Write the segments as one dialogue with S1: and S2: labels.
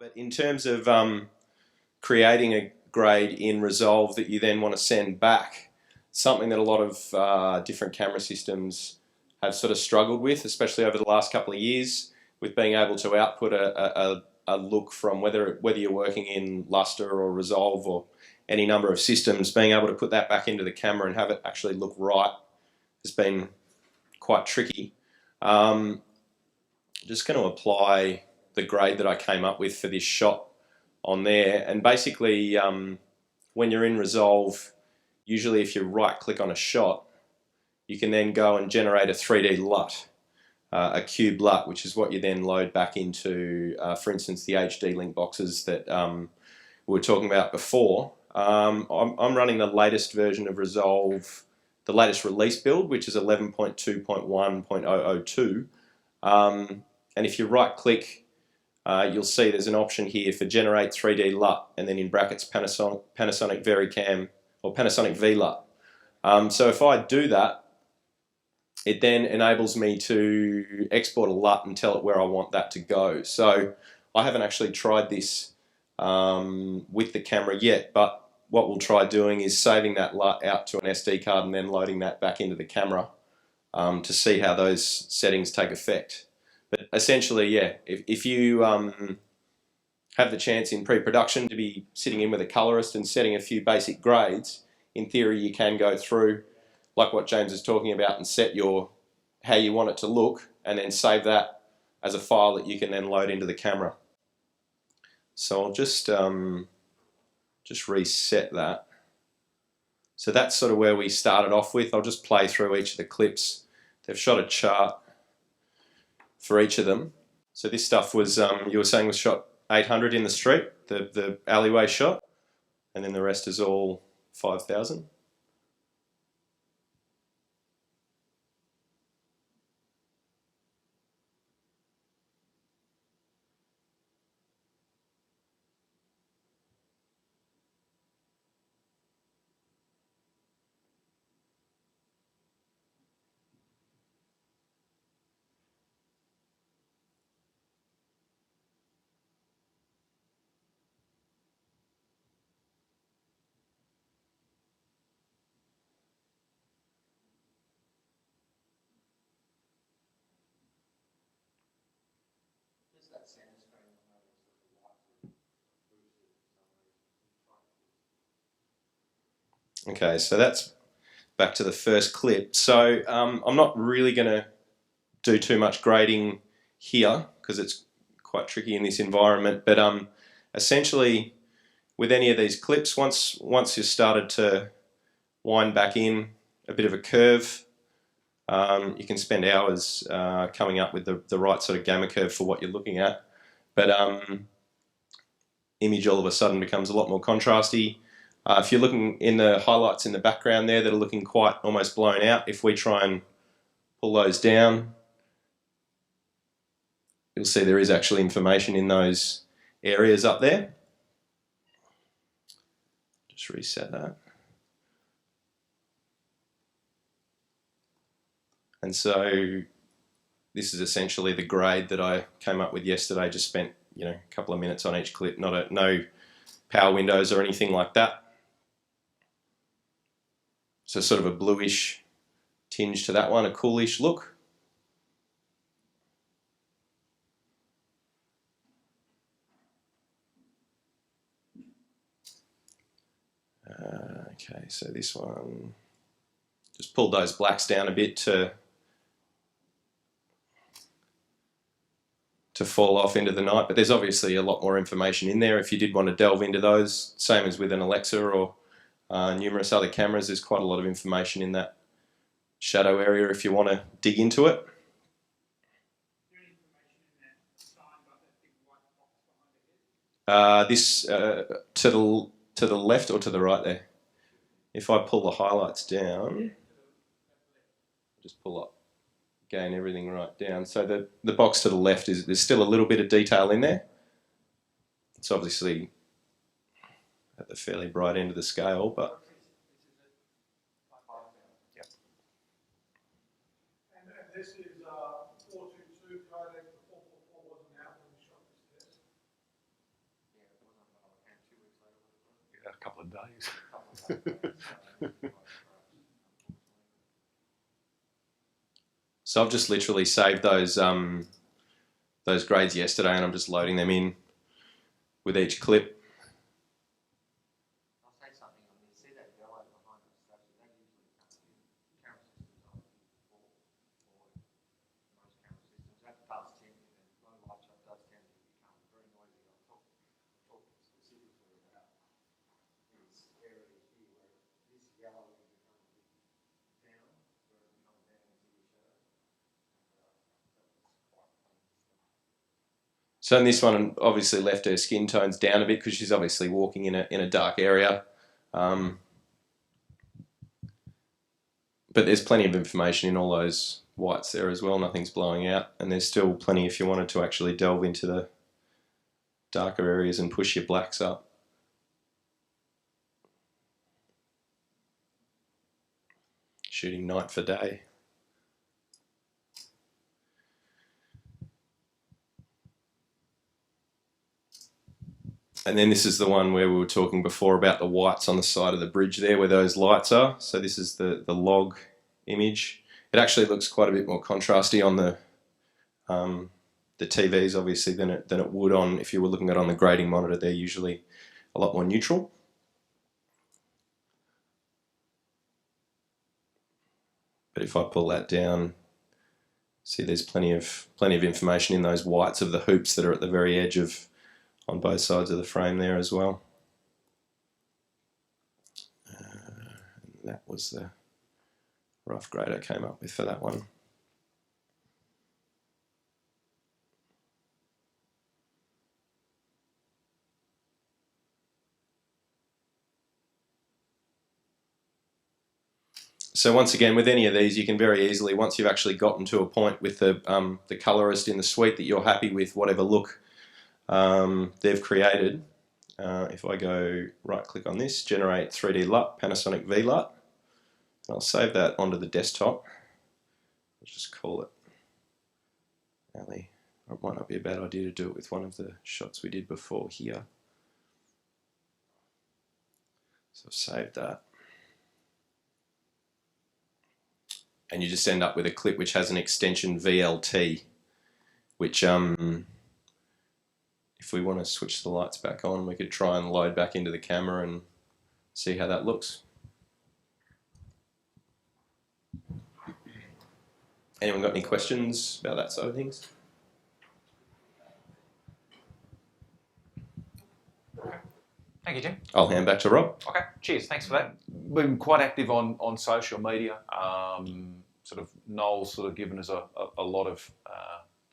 S1: But in terms of creating a grade in Resolve that you then want to send back, something that a lot of different camera systems have sort of struggled with, especially over the last couple of years, with being able to output a look from whether you're working in Lustre or Resolve or any number of systems, being able to put that back into the camera and have it actually look right has been quite tricky. Just going to apply the grade that I came up with for this shot on there, and basically when you're in Resolve, usually if you right click on a shot, you can then go and generate a 3D LUT, a cube LUT, which is what you then load back into, for instance, the HD Link boxes that we were talking about before. I'm running the latest version of Resolve, the latest release build, which is 11.2.1.002. And if you right click, you'll see there's an option here for generate 3D LUT, and then in brackets Panasonic VariCam or Panasonic VLUT. So if I do that, it then enables me to export a LUT and tell it where I want that to go. So I haven't actually tried this with the camera yet, but what we'll try doing is saving that LUT out to an SD card and then loading that back into the camera to see how those settings take effect. But essentially, yeah, if you have the chance in pre-production to be sitting in with a colorist and setting a few basic grades, in theory you can go through, like what James is talking about, and set how you want it to look, and then save that as a file that you can then load into the camera. So I'll just reset that. So that's sort of where we started off with. I'll just play through each of the clips. They've shot a chart for each of them. So this stuff was, you were saying, was shot 800 in the street, the alleyway shot, and then the rest is all 5,000. Okay, so that's back to the first clip. So I'm not really going to do too much grading here because it's quite tricky in this environment, but essentially with any of these clips, once you've started to wind back in a bit of a curve, you can spend hours coming up with the right sort of gamma curve for what you're looking at, but image all of a sudden becomes a lot more contrasty. If you're looking in the highlights in the background there that are looking quite almost blown out, if we try and pull those down, you'll see there is actually information in those areas up there. Just reset that. And so this is essentially the grade that I came up with yesterday. Just spent a couple of minutes on each clip, no power windows or anything like that. So sort of a bluish tinge to that one, a coolish look. Okay, so this one, just pulled those blacks down a bit to fall off into the night, but there's obviously a lot more information in there if you did want to delve into those, same as with an Alexa or numerous other cameras. There's quite a lot of information in that shadow area if you want to dig into it. This to the left or to the right there? If I pull the highlights down, just pull up, gain everything right down. So the box to the left, there's still a little bit of detail in there. It's obviously at the fairly bright end of the scale, but
S2: yep. And this is 422 codec. The 444 wasn't out when we shot this test. couple of days.
S1: So I've just literally saved those grades yesterday, and I'm just loading them in with each clip.
S3: I'll say something on this. See that yellow behind the structure? That usually comes in camera systems on for most camera systems. That does tend to, low light shot does tend to become very noisy. I'm talking specifically about this area here where this yellow will become a bit down, where it becomes down into your shadow. That's quite funny.
S1: So in this one, obviously left her skin tones down a bit because she's obviously walking in a dark area. But there's plenty of information in all those whites there as well. Nothing's blowing out, and there's still plenty if you wanted to actually delve into the darker areas and push your blacks up. Shooting night for day. And then this is the one where we were talking before about the whites on the side of the bridge there where those lights are. So this is the log image. It actually looks quite a bit more contrasty on the TVs obviously than it would on if you were looking at it on the grading monitor. They're usually a lot more neutral. But if I pull that down, see there's plenty of information in those whites of the hoops that are at the very edge of on both sides of the frame there as well. That was the rough grade I came up with for that one. So once again, with any of these, you can very easily, once you've actually gotten to a point with the colorist in the suite that you're happy with whatever look they've created. If I go right click on this, generate 3D LUT, Panasonic V-LUT, I'll save that onto the desktop. I'll just call it Ali. It might not be a bad idea to do it with one of the shots we did before here. So I've saved that. And you just end up with a clip which has an extension VLT, which if we want to switch the lights back on, we could try and load back into the camera and see how that looks. Anyone got any questions about that side of things?
S2: Thank you, Tim.
S1: I'll hand back to Rob.
S2: Okay, cheers. Thanks for that. Been quite active on social media. Sort of Noel's sort of given us a lot of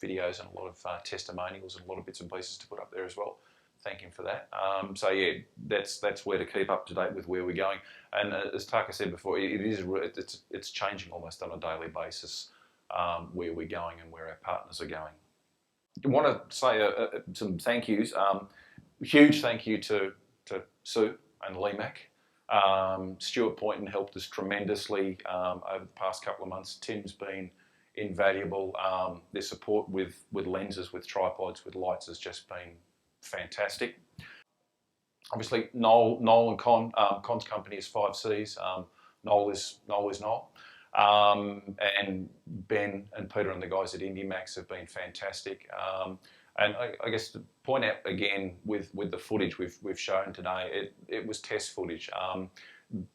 S2: videos and a lot of testimonials and a lot of bits and pieces to put up there as well. Thank him for that. So yeah, that's where to keep up to date with where we're going. And as Taka said before, it's changing almost on a daily basis where we're going and where our partners are going. I want to say some thank yous. Huge thank you to Sue and Lemac. Stuart Poynton helped us tremendously over the past couple of months. Tim's been invaluable. Their support with lenses, with tripods, with lights has just been fantastic. Obviously, Noel and Con's company is 5Cs. Noel is Noel. And Ben and Peter and the guys at IndieMax have been fantastic. And I guess to point out again with the footage we've shown today, it was test footage.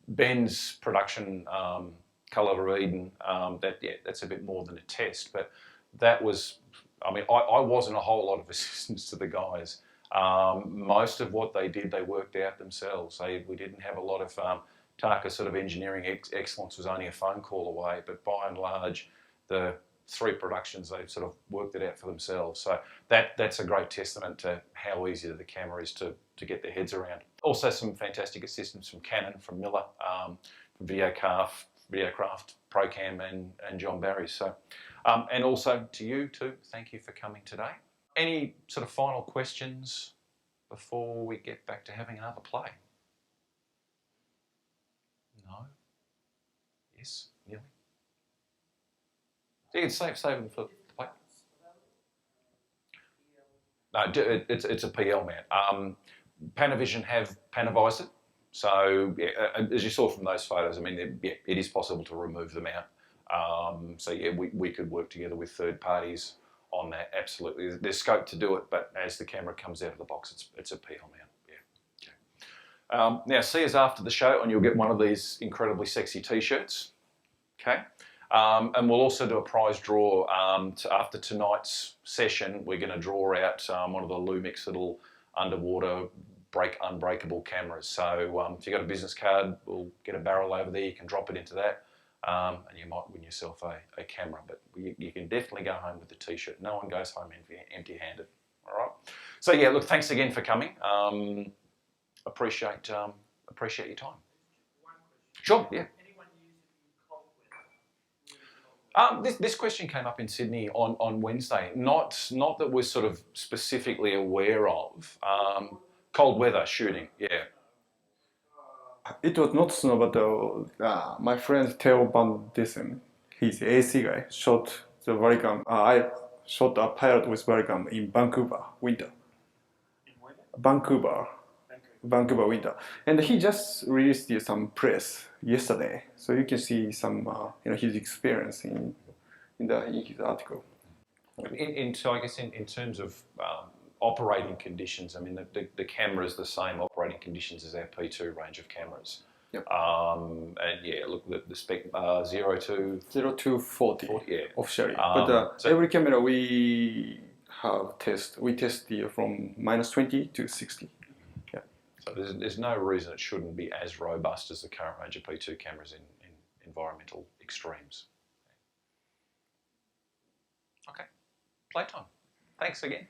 S2: Ben's production, Colour of Eden, that's a bit more than a test, but that was, I mean, I wasn't a whole lot of assistance to the guys. Most of what they did, they worked out themselves. We didn't have a lot of Taka sort of engineering excellence was only a phone call away, but by and large, the 3 productions, they've sort of worked it out for themselves. So that's a great testament to how easy the camera is to get their heads around. Also some fantastic assistance from Canon, from Miller, from Videocraft, Procam and John Barry. So, and also to you too, thank you for coming today. Any sort of final questions before we get back to having another play? No? Yes? Nearly? You can save them for the play. No, it's a PL mount. Panavision have Panavized it, So yeah, as you saw from those photos, I mean, yeah, it is possible to remove them out. So yeah, we could work together with third parties on that. Absolutely, there's scope to do it, but as the camera comes out of the box, it's a peel mount. Yeah. Okay. Now see us after the show, and you'll get one of these incredibly sexy T-shirts. Okay. And we'll also do a prize draw after tonight's session. We're going to draw out one of the Lumix little underwater unbreakable cameras. So if you've got a business card, we'll get a barrel over there. You can drop it into that, and you might win yourself a camera. But you can definitely go home with the T-shirt. No one goes home empty-handed. All right. So yeah, look, thanks again for coming. Appreciate your time. Sure. Yeah. This question came up in Sydney on Wednesday. Not that we're sort of specifically aware of. Cold weather shooting, yeah.
S4: It was not snow, but my friend Theo Van Dissen, he's AC guy, shot the Varicam. I shot a pilot with Varicam in Vancouver, winter. Vancouver winter. And he just released some press yesterday, so you can see some his experience in his article.
S2: So I guess in terms of operating conditions, I mean the camera is the same operating conditions as our P2 range of cameras.
S4: Yep.
S2: And yeah, look, the spec 0 to
S4: 40
S2: yeah.
S4: officially. But every camera we test from -20 to 60. Yeah.
S2: So there's no reason it shouldn't be as robust as the current range of P2 cameras in environmental extremes. Okay, playtime. Thanks again.